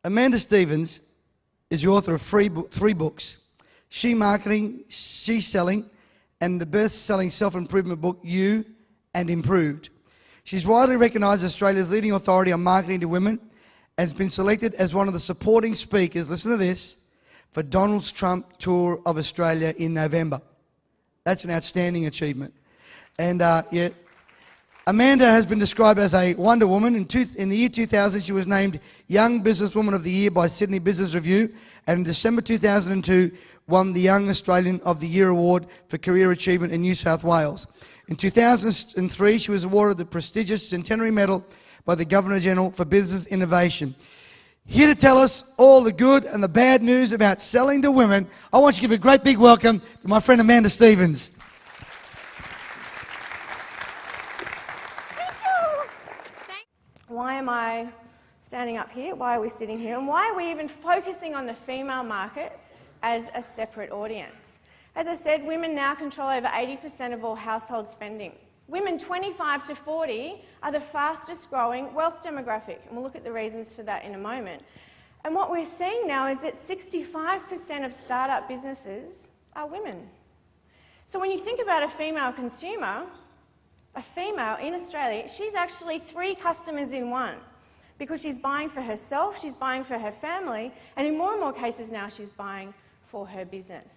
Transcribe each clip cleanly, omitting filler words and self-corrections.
Amanda Stevens is the author of three books: SheMarketing, She Selling, and the best-selling self-improvement book, You and Improved. She's widely recognised as Australia's leading authority on marketing to women and has been selected as one of the supporting speakers, listen to this, for Donald Trump tour of Australia in November. That's an outstanding achievement. And yeah, Amanda has been described as a Wonder Woman. In the year 2000, she was named Young Businesswoman of the Year by Sydney Business Review, and in December 2002, won the Young Australian of the Year Award for Career Achievement in New South Wales. In 2003, she was awarded the prestigious Centenary Medal by the Governor-General for Business Innovation. Here to tell us all the good and the bad news about selling to women, I want you to give a great big welcome to my friend Amanda Stevens. Why am I standing up here? Why are we sitting here? And why are we even focusing on the female market as a separate audience? As I said, women now control over 80% of all household spending. Women 25 to 40 are the fastest growing wealth demographic, and we'll look at the reasons for that in a moment. And what we're seeing now is that 65% of startup businesses are women. So when you think about a female consumer, a female in Australia, she's actually 3 customers in one, because she's buying for herself, she's buying for her family, and in more and more cases now she's buying for her business.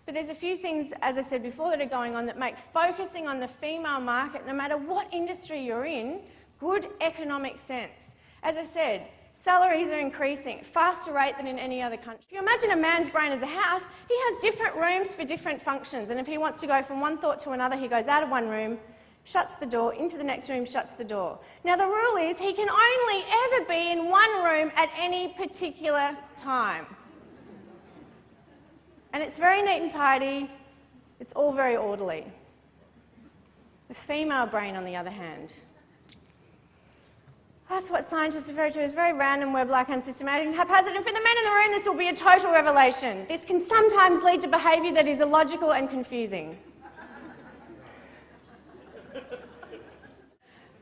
But there's a few things, as I said before, that are going on that make focusing on the female market, no matter what industry you're in, good economic sense. As I said, salaries are increasing at a faster rate than in any other country. If you imagine a man's brain as a house, he has different rooms for different functions, and if he wants to go from one thought to another, he goes out of one room, shuts the door, into the next room, shuts the door. Now the rule is he can only ever be in one room at any particular time. And it's very neat and tidy, it's all very orderly. The female brain, on the other hand, that's what scientists refer to as very random, web-like, unsystematic and haphazard, and for the men in the room this will be a total revelation. This can sometimes lead to behaviour that is illogical and confusing.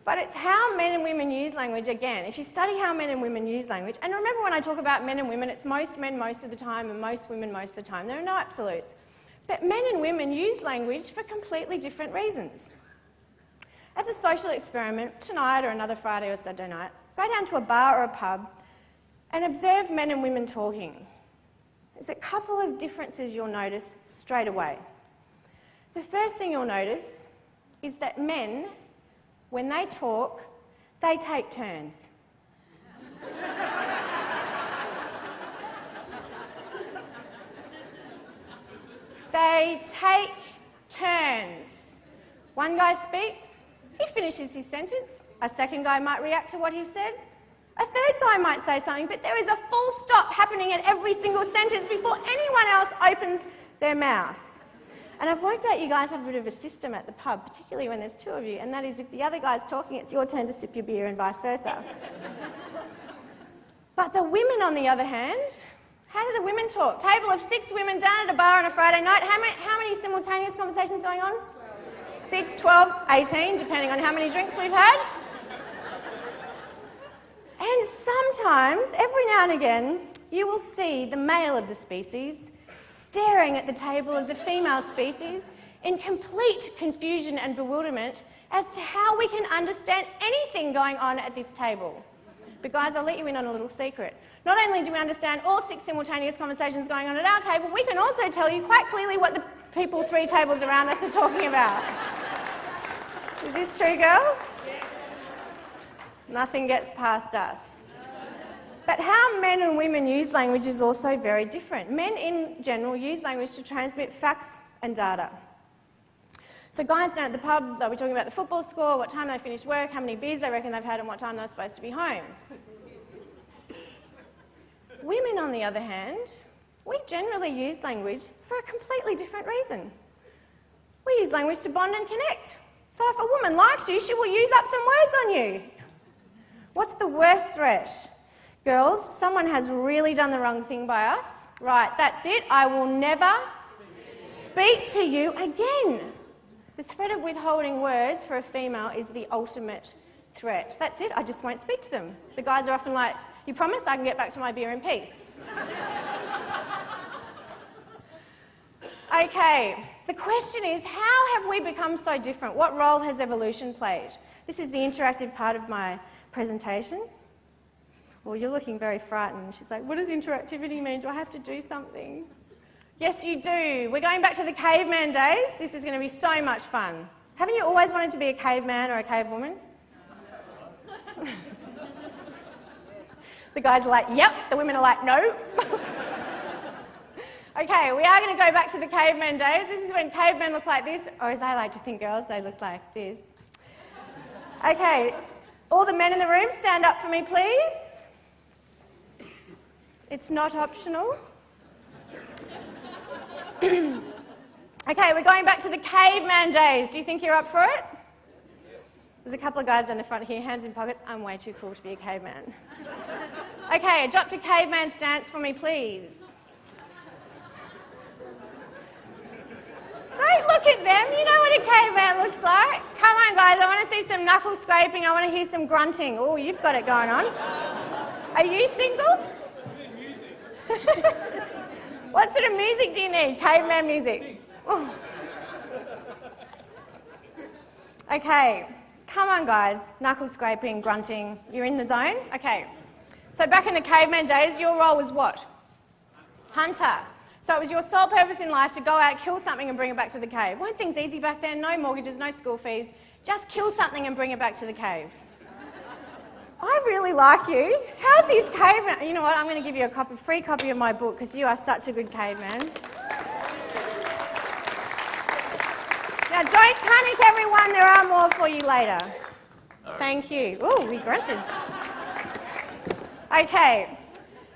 But it's how men and women use language, again. If you study how men and women use language, and remember when I talk about men and women, it's most men most of the time and most women most of the time. There are no absolutes. But men and women use language for completely different reasons. As a social experiment, tonight or another Friday or Saturday night, go down to a bar or a pub and observe men and women talking. There's a couple of differences you'll notice straight away. The first thing you'll notice is that men, when they talk, they take turns. They take turns. One guy speaks, he finishes his sentence. A second guy might react to what he said. A third guy might say something, but there is a full stop happening at every single sentence before anyone else opens their mouth. And I've worked out you guys have a bit of a system at the pub, particularly when there's 2 of you, and that is if the other guy's talking, it's your turn to sip your beer and vice versa. But the women, on the other hand, how do the women talk? Table of 6 women down at a bar on a Friday night. How many simultaneous conversations going on? 6, 12, 18, depending on how many drinks we've had. And sometimes, every now and again, you will see the male of the species staring at the table of the female species in complete confusion and bewilderment as to how we can understand anything going on at this table. But guys, I'll let you in on a little secret. Not only do we understand all 6 simultaneous conversations going on at our table, we can also tell you quite clearly what the people 3 tables around us are talking about. Is this true, girls? Yes. Nothing gets past us. But how men and women use language is also very different. Men in general use language to transmit facts and data. So guys down at the pub, they'll be talking about the football score, what time they finished work, how many beers they reckon they've had and what time they're supposed to be home. Women, on the other hand, we generally use language for a completely different reason. We use language to bond and connect. So if a woman likes you, she will use up some words on you. What's the worst threat? Girls, someone has really done the wrong thing by us. Right, that's it. I will never speak to you again. The threat of withholding words for a female is the ultimate threat. That's it. I just won't speak to them. The guys are often like, You promise I can get back to my beer in peace? Okay, the question is, how have we become so different? What role has evolution played? This is the interactive part of my presentation. Well, you're looking very frightened. She's like, what does interactivity mean? Do I have to do something? Yes, you do. We're going back to the caveman days. This is going to be so much fun. Haven't you always wanted to be a caveman or a cavewoman? The guys are like, yep. The women are like, no. Okay, we are going to go back to the caveman days. This is when cavemen look like this, or as I like to think, girls, they look like this. Okay, all the men in the room, stand up for me, please. It's not optional. Okay, we're going back to the caveman days. Do you think you're up for it? There's a couple of guys down the front here, hands in pockets. I'm way too cool to be a caveman. Okay, adopt a caveman stance for me, please. Don't look at them, you know what a caveman looks like. Come on guys, I want to see some knuckle scraping, I want to hear some grunting. Oh, you've got it going on. Are you single? What sort of music do you need? Caveman music. Oh. Okay, come on guys, knuckle scraping, grunting, you're in the zone? Okay, so back in the caveman days, your role was what? Hunter. So it was your sole purpose in life to go out, kill something and bring it back to the cave. Weren't things easy back then? No mortgages, no school fees. Just kill something and bring it back to the cave. I really like you. How's this caveman? You know what, I'm going to give you a free copy of my book because you are such a good caveman. Now don't panic everyone, there are more for you later. Thank you. Ooh, we grunted. Okay.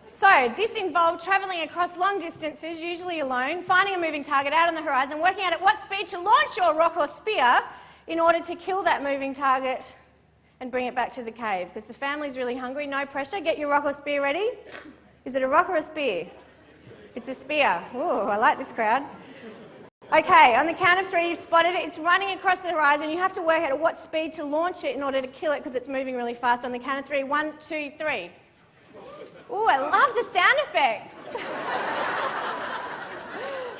So this involved travelling across long distances, usually alone, finding a moving target out on the horizon, working out at what speed to launch your rock or spear in order to kill that moving target and bring it back to the cave. Because the family's really hungry, no pressure. Get your rock or spear ready. Is it a rock or a spear? It's a spear. Ooh, I like this crowd. Okay, on the count of 3, you've spotted it. It's running across the horizon. You have to work out at what speed to launch it in order to kill it because it's moving really fast. On the count of 3, 1, 2, 3. Ooh, I love the sound effects.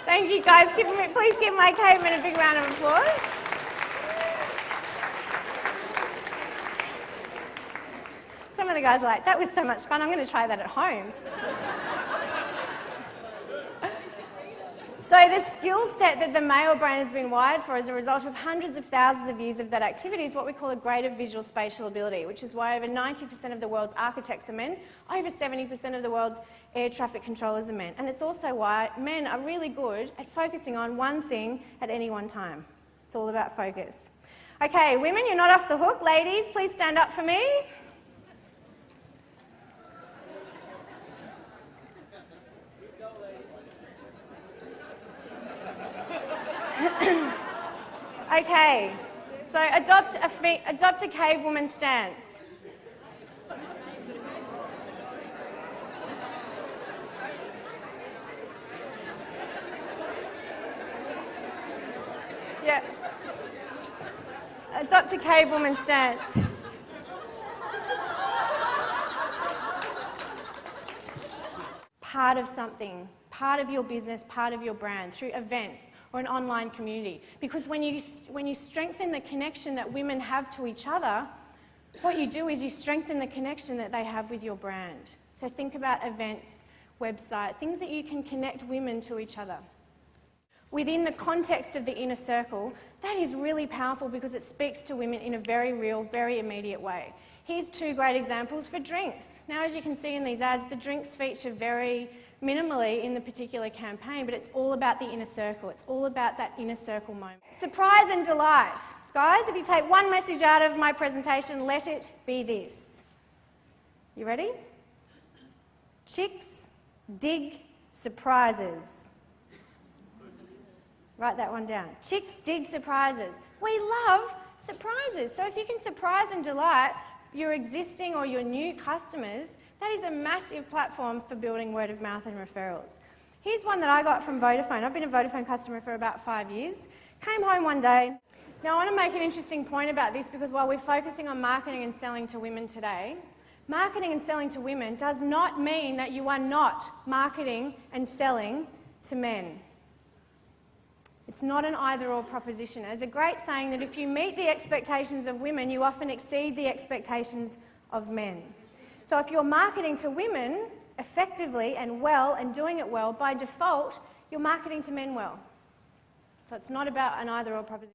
Thank you guys. Please give my caveman a big round of applause. Some of the guys are like, that was so much fun, I'm going to try that at home. So the skill set that the male brain has been wired for as a result of hundreds of thousands of years of that activity is what we call a greater visual spatial ability, which is why over 90% of the world's architects are men, over 70% of the world's air traffic controllers are men. And it's also why men are really good at focusing on one thing at any one time. It's all about focus. Okay, women, you're not off the hook. Ladies, please stand up for me. Okay, so adopt a cave woman stance. Yeah. Adopt a cave woman stance. Part of something, part of your business, part of your brand, through events or an online community. Because when you strengthen the connection that women have to each other, what you do is you strengthen the connection that they have with your brand. So think about events, website, things that you can connect women to each other. Within the context of the inner circle, that is really powerful because it speaks to women in a very real, very immediate way. Here's 2 great examples for drinks. Now, as you can see in these ads, the drinks feature very minimally in the particular campaign, but it's all about the inner circle. It's all about that inner circle moment. Surprise and delight. Guys, if you take one message out of my presentation, let it be this. You ready? Chicks dig surprises. Write that one down. Chicks dig surprises. We love surprises. So if you can surprise and delight your existing or your new customers, that is a massive platform for building word of mouth and referrals. Here's one that I got from Vodafone. I've been a Vodafone customer for about 5 years. Came home one day. Now I want to make an interesting point about this because while we're focusing on marketing and selling to women today, Marketing and selling to women does not mean that you are not marketing and selling to men. It's not an either-or proposition. There's a great saying that if you meet the expectations of women, you often exceed the expectations of men. So if you're marketing to women effectively and well and doing it well, by default, you're marketing to men well. So it's not about an either-or proposition.